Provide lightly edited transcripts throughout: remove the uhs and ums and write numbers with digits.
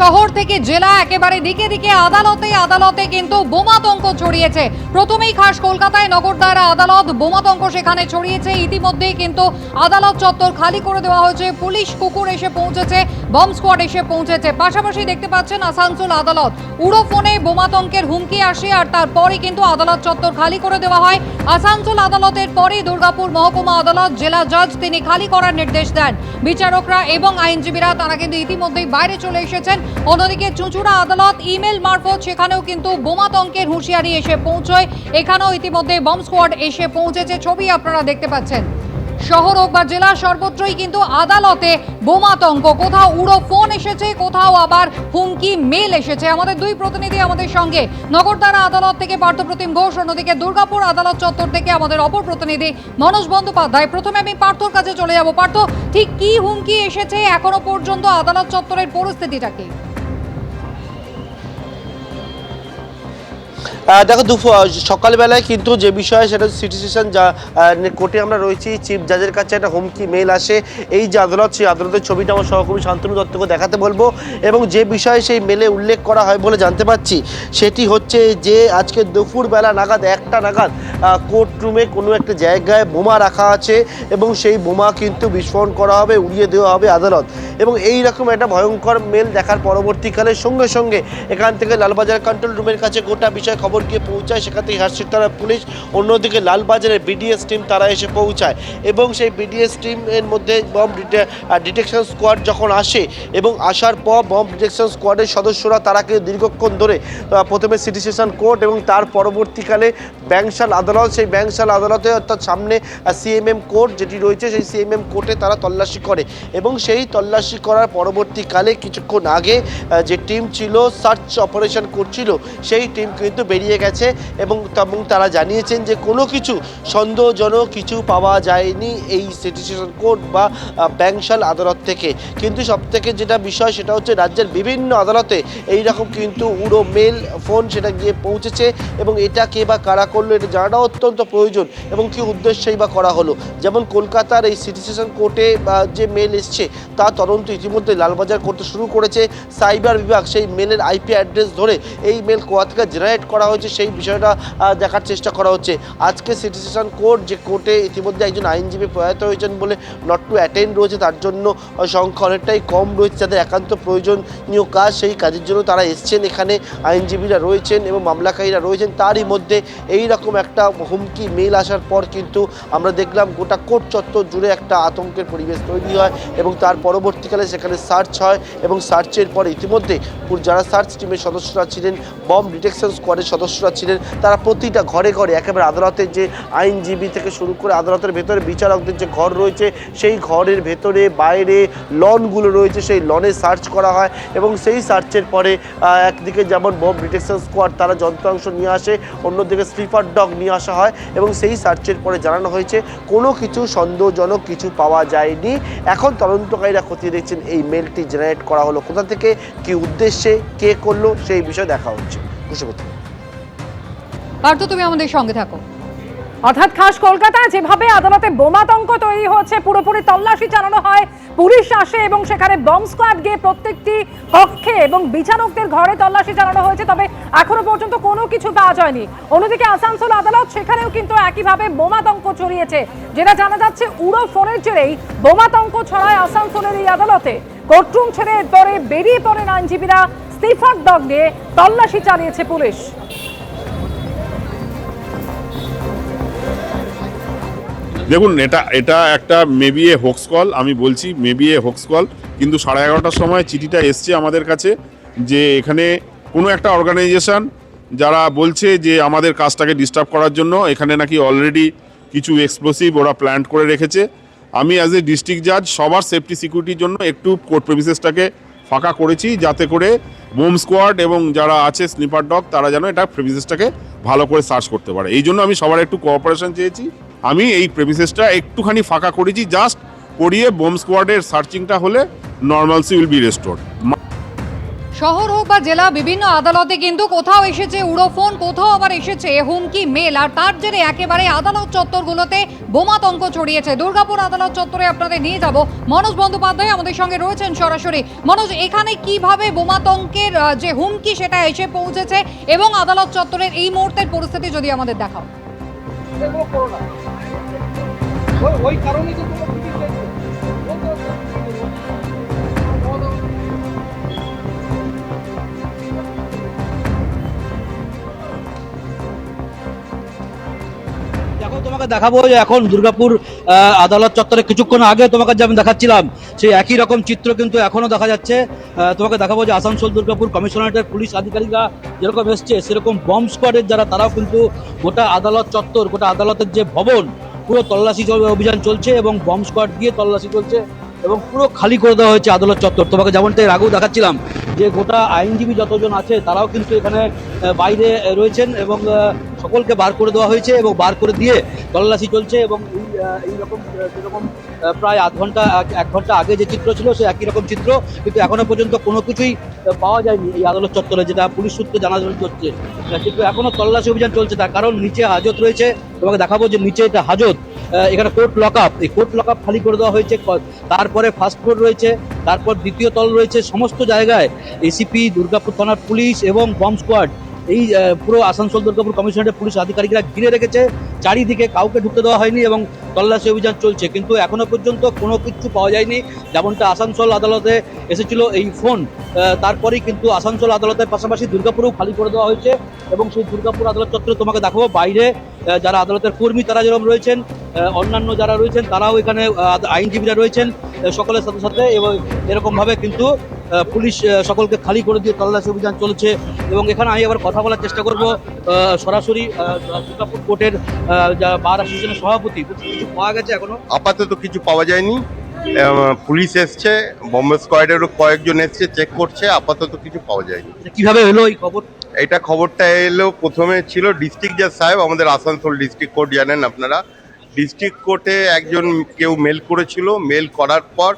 শহর থেকে জেলা একেবারে দিকে দিকে আদালতে আদালতে কিন্তু বোমাতঙ্ক ছড়িয়েছে। প্রথমেই খাস কলকাতায় নগরদারা আদালত, বোমাতঙ্ক সেখানে ছড়িয়েছে। ইতিমধ্যেই কিন্তু আদালত চত্বর খালি করে দেওয়া হয়েছে, পুলিশ কুকুর এসে পৌঁছেছে, বম স্কোয়াড এসে পৌঁছেছে। পাশাপাশি দেখতে পাচ্ছেন আসানসোল আদালত, উড়ো ফোনে বোমাতঙ্কের হুমকি আসে আর তারপরে কিন্তু আদালত চত্বর খালি করে দেওয়া হয়। আসানসোল আদালতের পরে দুর্গাপুর মহকুমা আদালত, জেলা জজ তিনি খালি করার নির্দেশ দেন। বিচারকরা এবং আইনজীবীরা তারা কিন্তু ইতিমধ্যেই বাইরে চলে এসেছেন। অন্যদিকে চুঁচুড়া আদালত ইমেল মারফত সেখানেও কিন্তু বোমাতঙ্কের হুঁশিয়ারি এসে পৌঁছয়। এখানেও ইতিমধ্যে বম স্কোয়াড এসে পৌঁছেছে, ছবি আপনারা দেখতে পাচ্ছেন। শহর হোক বা জেলা, সর্বত্রই কিন্তু আদালতে বোমাতঙ্ক, কোথাও উড়ো ফোন এসেছে, কোথাও আবার হুমকি মেল এসেছে। আমাদের দুই প্রতিনিধি আমাদের সঙ্গে, নগরদারা আদালত থেকে পার্থপ্রতিম ঘোষ, অন্যদিকে দুর্গাপুর আদালত চত্বর থেকে আমাদের অপর প্রতিনিধি মনোজ বন্দ্যোপাধ্যায়। প্রথমে আমি পার্থর কাছে চলে যাব। পার্থ, ঠিক কি হুমকি এসেছে, এখনো পর্যন্ত আদালত চত্বরের পরিস্থিতিটা কি? দেখো সকালবেলায় কিন্তু যে বিষয় সেটা সিটি সেশন কোর্টে আমরা রয়েছি, চিফ জাজের কাছে একটা হুমকি মেল আসে। এই যে আদালত, সেই আদালতের ছবিটা আমার সহকর্মী শান্তনু দত্তকে দেখাতে বলবো। এবং যে বিষয়ে সেই মেলে উল্লেখ করা হয় বলে জানতে পারছি সেটি হচ্ছে যে আজকে দুপুরবেলা নাগাদ 1টা নাগাদ কোর্ট রুমে কোনো একটা জায়গায় বোমা রাখা আছে এবং সেই বোমা কিন্তু বিস্ফোরণ করা হবে, উড়িয়ে দেওয়া হবে আদালত। এবং এই রকম একটা ভয়ঙ্কর মেল দেখার পরবর্তীকালে সঙ্গে সঙ্গে এখান থেকে লালবাজার কন্ট্রোল রুমের কাছে গোটা বিষয় খবর গিয়ে পৌঁছায়। সেখান থেকে হাসির থানা পুলিশ, অন্যদিকে লালবাজারের বিডিএস টিম তারা এসে পৌঁছায় এবং সেই বিডিএস টিমের মধ্যে বম ডিটেকশন স্কোয়াড যখন আসে এবং আসার পর বম ডিটেকশন স্কোয়াডের সদস্যরা তারা কিন্তু দীর্ঘক্ষণ ধরে প্রথমে সিটি সেশন কোর্ট এবং তার পরবর্তীকালে ব্যাংশাল আদালত, সেই ব্যাংশাল আদালতে অর্থাৎ সামনে সিএমএম কোর্ট যেটি রয়েছে সেই সিএমএম কোর্টে তারা তল্লাশি করে। এবং সেই তল্লাশি করার পরবর্তীকালে কিছুক্ষণ আগে যে টিম ছিল সার্চ অপারেশন করছিল সেই টিম কিন্তু বেরিয়ে গেছে এবং তারা জানিয়েছেন যে কোনো কিছু সন্দেহজনক কিছু পাওয়া যায়নি এই সিটি সেশন কোর্ট বা ব্যাংশাল আদালত থেকে। কিন্তু সবথেকে যেটা বিষয় সেটা হচ্ছে রাজ্যের বিভিন্ন আদালতে এই রকম কিন্তু উড়ো মেল ফোন সেটা গিয়ে পৌঁছেছে এবং এটা কে বা কারা করলো এটা জানাটা অত্যন্ত প্রয়োজন এবং কী উদ্দেশ্যেই বা করা হলো। যেমন কলকাতার এই সিটি সেশন কোর্টে যে মেল এসছে তার তদন্ত ইতিমধ্যে লালবাজার করতে শুরু করেছে সাইবার বিভাগ। সেই মেলের আইপি অ্যাড্রেস ধরে এই মেল কোথা থেকে জেনারেট করা হয়েছে সেই বিষয়টা দেখার চেষ্টা করা হচ্ছে। আজকে সিটি সেশন কোর্ট যে কোর্টে ইতিমধ্যে একজন আইনজীবী প্রয়াত হয়েছেন বলে নট টু অ্যাটেন্ড রয়েছে, তার জন্য সংখ্যা অনেকটাই কম রয়েছে। যাদের একান্ত প্রয়োজনীয় কাজ সেই কাজের জন্য তারা এসছেন, এখানে আইনজীবীরা রয়েছেন এবং মামলাকারীরা রয়েছেন। তারই মধ্যে এই রকম একটা হুমকি মেল আসার পর কিন্তু আমরা দেখলাম গোটা কোর্ট চত্বর জুড়ে একটা আতঙ্কের পরিবেশ তৈরি হয় এবং তার পরবর্তীকালে সেখানে সার্চ হয় এবং সার্চের পরে ইতিমধ্যে যারা সার্চ টিমের সদস্যরা ছিলেন, বম ডিটেকশন স্কোয়াডের সদস্যরা ছিলেন, তারা প্রতিটা ঘরে ঘরে একেবারে আদালতের যে আইনজীবী থেকে শুরু করে আদালতের ভেতরে বিচারকদের যে ঘর রয়েছে সেই ঘরের ভেতরে বাইরে লনগুলো রয়েছে সেই লনে সার্চ করা হয় এবং সেই সার্চের পরে একদিকে যেমন বম ডিটেকশন স্কোয়াড তারা যন্ত্রাংশ নিয়ে আসে, অন্যদিকে স্লিপার ডগ নিয়ে আসা হয় এবং সেই সার্চের পরে জানানো হয়েছে কোনো কিছু সন্দেহজনক কিছু পাওয়া যায়নি। এখন তদন্তকারীরা খতিয়ে দেখছেন এই মেলটি জেনারেট করা হলো কোথা থেকে, কী উদ্দেশ্যে, কে করলো সেই বিষয়ে দেখা হচ্ছে। পার্থ, তুমি আমাদের সঙ্গে থাকো। অর্থাৎ খাস কলকাতা যেভাবে আদালতে বোমাতঙ্ক তৈরি হচ্ছে, পুরোপুরি তল্লাশি চালানো হয়, পুলিশ আসে এবং সেখানে বম স্কোয়াড গিয়ে প্রত্যেকটি কক্ষে এবং বিচারকদের ঘরে তল্লাশি চালানো হয়েছে, তবে এখনো পর্যন্ত কোনো কিছু পাওয়া যায়নি। অন্যদিকে আসানসোল আদালত, সেখানেও কিন্তু একইভাবে বোমাতঙ্ক ছড়িয়েছে। যেটা জানা যাচ্ছে উড়ো ফোনের জেরেই বোমাতঙ্ক ছড়ায় আসানসোলের এই আদালতে। কোর্টরুম ছেড়ে এরপরে বেরিয়ে পড়েন আইনজীবীরা, স্লিপার ডগ নিয়ে তল্লাশি চালিয়েছে পুলিশ। দেখুন, এটা একটা মেবি এ হোক্স কল, আমি বলছি মেবি এ হোক্স কল। কিন্তু 11:30টার সময় চিঠিটা এসছে আমাদের কাছে যে এখানে কোনো একটা অর্গানাইজেশন যারা বলছে যে আমাদের কাজটাকে ডিস্টার্ব করার জন্য এখানে নাকি অলরেডি কিছু এক্সপ্লোসিভ ওরা প্ল্যান্ট করে রেখেছে। আমি অ্যাজ এ ডিস্ট্রিক্ট জাজ সবার সেফটি সিকিউরিটির জন্য একটু কোর্ট প্রেমিসেসটাকে ফাঁকা করেছি যাতে করে বোম স্কোয়াড এবং যারা আছে স্লিপার ডগ তারা যেন এটা প্রেমিসেসটাকে ভালো করে সার্চ করতে পারে। এই জন্য আমি সবার একটু কোঅপারেশন চেয়েছি। আমি এই প্রেমিসেসটা একটুখানি ফাঁকা করেছি, জাস্ট করিয়ে বোম স্কোয়াডের সার্চিংটা হলে নর্মালসি উইল বি রেস্টোর্ড। শহর হোক বা জেলা, বিভিন্ন আদালতে কিন্তু কোথাও এসেছে উড়োফোন, কোথাও আবার এসেছে হুমকি মেল, আর তার জেরে একেবারে আদালত চত্বরগুলোতে বোমাতঙ্ক ছড়িয়েছে। দুর্গাপুর আদালত চত্বরে আপনাদের নিয়ে যাব। মনোজ বন্দ্যোপাধ্যায় আমাদের সঙ্গে রয়েছেন সরাসরি। মনোজ, এখানে কিভাবে বোমাতঙ্কের যে হুমকি সেটা এসে পৌঁছেছে এবং আদালত চত্বরের এই মুহূর্তের পরিস্থিতি যদি আমাদের দেখাও। ওই কারণে যে দেখো, তোমাকে দেখাবো যে এখন দুর্গাপুর আদালত চত্বরে কিছুক্ষণ আগে তোমাকে যে আমি দেখাচ্ছিলাম সেই একই রকম চিত্র কিন্তু এখনো দেখা যাচ্ছে। তোমাকে দেখাবো যে আসানসোল দুর্গাপুর কমিশনারেটের পুলিশ আধিকারিকরা যেরকম এসছে সেরকম বম্ব স্কোয়াডের যারা তারাও কিন্তু গোটা আদালত চত্বর, গোটা আদালতের যে ভবন পুরো তল্লাশি অভিযান চলছে এবং বম্ব স্কোয়াড দিয়ে তল্লাশি চলছে এবং পুরো খালি করে দেওয়া হয়েছে আদালত চত্বর। তোমাকে যেমনটা এর আগেও দেখাচ্ছিলাম যে গোটা আইনজীবী যতজন আছে তারাও কিন্তু এখানে বাইরে রয়েছেন এবং সকলকে বার করে দেওয়া হয়েছে এবং বার করে দিয়ে তল্লাশি চলছে এবং এইরকম যেরকম প্রায় এক ঘন্টা আগে যে চিত্র ছিল সে একই রকম চিত্র, কিন্তু এখনো পর্যন্ত কোনো কিছুই পাওয়া যায়নি এই আদালত চত্বরে, যেটা পুলিশ সূত্রে জানা যাচ্ছে। কিন্তু এখনো তল্লাশি অভিযান চলছে, তার কারণ নিচে হাজত রয়েছে। তোমাকে দেখাবো যে নিচে এটা হাজত, এখানে কোর্ট লক আপ, এই কোর্ট লক আপ খালি করে দেওয়া হয়েছে। তারপরে ফার্স্ট ফ্লোর রয়েছে, তারপর দ্বিতীয় তল রয়েছে, সমস্ত জায়গায় এসিপি, দুর্গাপুর থানার পুলিশ এবং বম্ব স্কোয়াড, এই পুরো আসানসোল দুর্গাপুর কমিশনারেটের পুলিশ আধিকারিকরা ঘিরে রেখেছে। চারিদিকে কাউকে ঢুকতে দেওয়া হয়নি এবং তল্লাশি অভিযান চলছে, কিন্তু এখনো পর্যন্ত কোনো কিছু পাওয়া যায়নি। যেমনটা আসানসোল আদালতে এসেছিল এই ফোন, তারপরেই কিন্তু আসানসোল আদালতের পাশাপাশি দুর্গাপুরেও খালি করে দেওয়া হয়েছে এবং সেই দুর্গাপুর আদালত চত্বরে তোমাকে দেখাবো বাইরে যারা আদালতের কর্মী তারা যেরকম রয়েছেন, অন্যান্য যারা রয়েছেন তারাও এখানে আইনজীবীরা রয়েছেন সকলের সাথে সাথে, এবং এরকমভাবে কিন্তু পুলিশ সকলকে খালি করে দিয়ে তল্লাশি অভিযান চলছে। এবং এখানে আমি আবার কথা বলার চেষ্টা করব সরাসরি দুর্গাপুর কোর্টের বার অ্যাসোসিয়েশনের সভাপতি। কিছু পাওয়া গেছে এখনো? আপাতত কিছু পাওয়া যায়নি। পুলিশ এসছে, বম্বে স্কোয়াডেরও কয়েকজন এসছে, চেক করছে। আপাতত কিছু পাওয়া যায়নি। কিভাবে হলো এই খবর? এটা খবরটা এলো, প্রথমে ছিল ডিস্ট্রিক্ট জাজ সাহেব, আমাদের আসানসোল ডিস্ট্রিক্ট কোর্ট জানেন আপনারা, ডিস্ট্রিক্ট কোর্টে একজন কেউ মেল করেছিল। মেল করার পর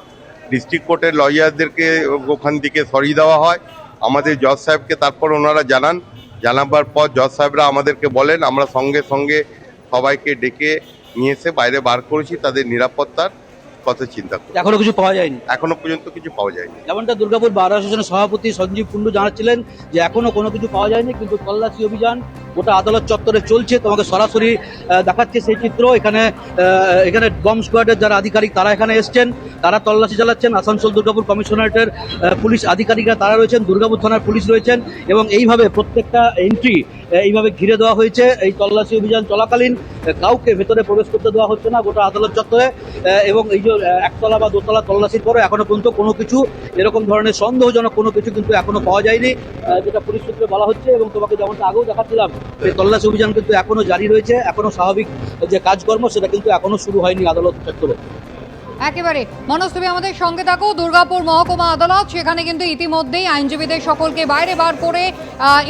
ডিস্ট্রিক্ট কোর্টের লয়ারদেরকে ওখান থেকে সরিয়ে দেওয়া হয়, আমাদের জজ সাহেবকে তারপর ওনারা জানাবার পর জজ সাহেবরা আমাদেরকে বলেন, আমরা সঙ্গে সঙ্গে সবাইকে ডেকে নিয়ে এসে বাইরে বার করেছি, তাদের নিরাপত্তার কথা চিন্তা করি। এখনো কিছু পাওয়া যায়নি? এখনো পর্যন্ত কিছু পাওয়া যায়নি। যেমনটা দুর্গাপুর বার অ্যাসোসিয়েশনের সভাপতি সঞ্জীব কুন্ডু জানাচ্ছিলেন যে এখনো কোনো কিছু পাওয়া যায়নি, কিন্তু তল্লাশি অভিযান গোটা আদালত চত্বরে চলছে। তোমাকে সরাসরি দেখাচ্ছে সেই চিত্র। এখানে বম্ব স্কোয়াডের যারা আধিকারিক তারা এখানে এসছেন, তারা তল্লাশি চালাচ্ছেন। আসানসোল দুর্গাপুর কমিশনারেটের পুলিশ আধিকারিকরা তারা রয়েছেন, দুর্গাপুর থানার পুলিশ রয়েছেন এবং এইভাবে প্রত্যেকটা এন্ট্রি এইভাবে ঘিরে দেওয়া হয়েছে। এই তল্লাশি অভিযান চলাকালীন কাউকে ভেতরে প্রবেশ করতে দেওয়া হচ্ছে না গোটা আদালত চত্বরে। এবং এই যে একতলা বা দোতলা তল্লাশির পরে এখনো পর্যন্ত কোনো কিছু এরকম ধরনের সন্দেহজনক কোনো কিছু কিন্তু এখনো পাওয়া যায়নি, যেটা পুলিশ সূত্রে বলা হচ্ছে। এবং তোমাকে যেমনটা আগেও দেখাচ্ছিলাম, এই তল্লাশি অভিযান কিন্তু এখনো জারি রয়েছে, এখনো স্বাভাবিক যে কাজকর্ম সেটা কিন্তু এখনো শুরু হয়নি আদালত চত্বরে। একেবারে মনোজ, তুমি আমাদের সঙ্গে থাকো। দুর্গাপুর মহকুমা আদালত, সেখানে কিন্তু ইতিমধ্যেই আইনজীবীদের সকলকে বাইরে বার করে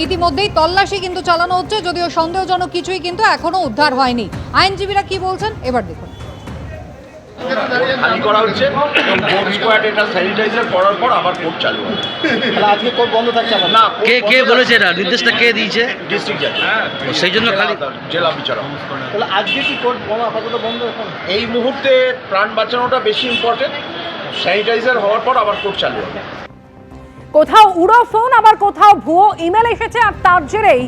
ইতিমধ্যেই তল্লাশি কিন্তু চালানো হচ্ছে, যদিও সন্দেহজনক কিছুই কিন্তু এখনো উদ্ধার হয়নি। আইনজীবীরা কি বলছেন এবার দেখুন। খালি করা হচ্ছে এবং বোম স্কোয়াড এটা স্যানিটাইজার করার পর আবার কোর্ট চালু হবে। তাহলে আজকে কোর্ট বন্ধ থাকছে না? কে বলেছে এটা? নির্দেশটা কে দিয়েছে? ডিস্ট্রিক্ট জাজ, সেই জন্য খালি জেলা বিচারক। তাহলে আজকে কি কোর্ট বন্ধ, আপাতত বন্ধ এখন? এই মুহূর্তে প্রাণ বাঁচানোটা বেশি ইম্পর্টেন্ট। স্যানিটাইজার হওয়ার পর আবার কোর্ট চালু হবে। কোথাও উড়ো ফোন, আবার কোথাও ভুয়ো ইমেল এসেছে, আর তার জেরেই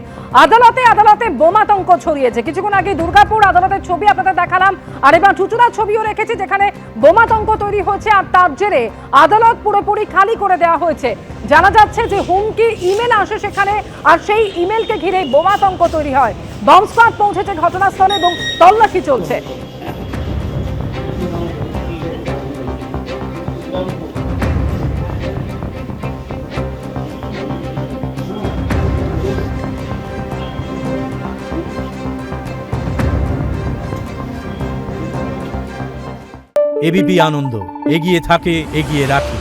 আদালতে বোমাতঙ্ক ছড়িয়েছে। কিছুক্ষণ আগে দুর্গাপুর আদালতের ছবি আপনাদের দেখালাম, আর এবার চুচুড়ার ছবিও রেখেছি যেখানে বোমাতঙ্ক তৈরি হয়েছে, আর তার জেরে আদালত পুরোপুরি খালি করে দেওয়া হয়েছে। জানা যাচ্ছে যে হুমকি ইমেল আসে সেখানে, আর সেই ইমেলকে ঘিরে বোমাতঙ্ক তৈরি হয়। বম্ব স্কোয়াড পৌঁছেছে ঘটনাস্থলে এবং তল্লাশি চলছে। এবিপি আনন্দ এগিয়ে থাকে, এগিয়ে রাখে।